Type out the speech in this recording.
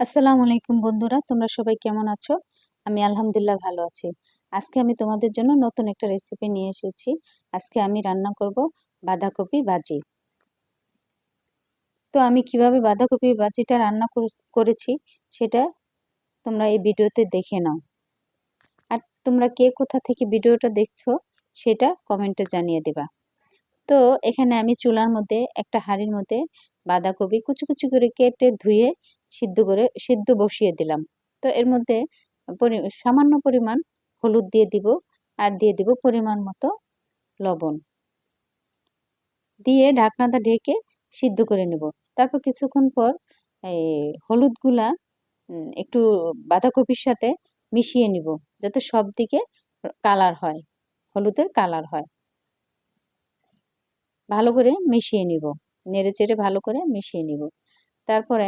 আসসালামু আলাইকুম বন্ধুরা, তোমরা সবাই কেমন আছো? আমি আলহামদুলিল্লাহ ভালো আছি। আজকে আমি তোমাদের জন্য নতুন একটা রেসিপি নিয়ে এসেছি। আজকে আমি রান্না করব বাঁধাকপি ভাজি। তো আমি কিভাবে বাঁধাকপি ভাজিটা রান্না করেছি সেটা তোমরা এই ভিডিওতে দেখে নাও। আর তোমরা কে কোথা থেকে ভিডিওটা দেখছো সেটা কমেন্টে জানিয়ে দেবা। তো এখানে আমি চুলার মধ্যে একটা হাঁড়ির মধ্যে বাঁধাকপি কুচি কুচি করে কেটে ধুয়ে সিদ্ধ বসিয়ে দিলাম। তো এর মধ্যে সামান্য পরিমাণ হলুদ দিয়ে দিব আর দিয়ে দিব পরিমাণ মতো লবণ দিয়ে ঢাকনাটা ঢেকে সিদ্ধ করে নেব। তারপর কিছুক্ষণ পর এই হলুদগুলা একটু বাঁধাকপির সাথে মিশিয়ে নিব যাতে সব দিকে কালার হয়, হলুদের কালার হয়। ভালো করে মিশিয়ে নিব, নেড়ে চেড়ে ভালো করে মিশিয়ে নিব। তারপরে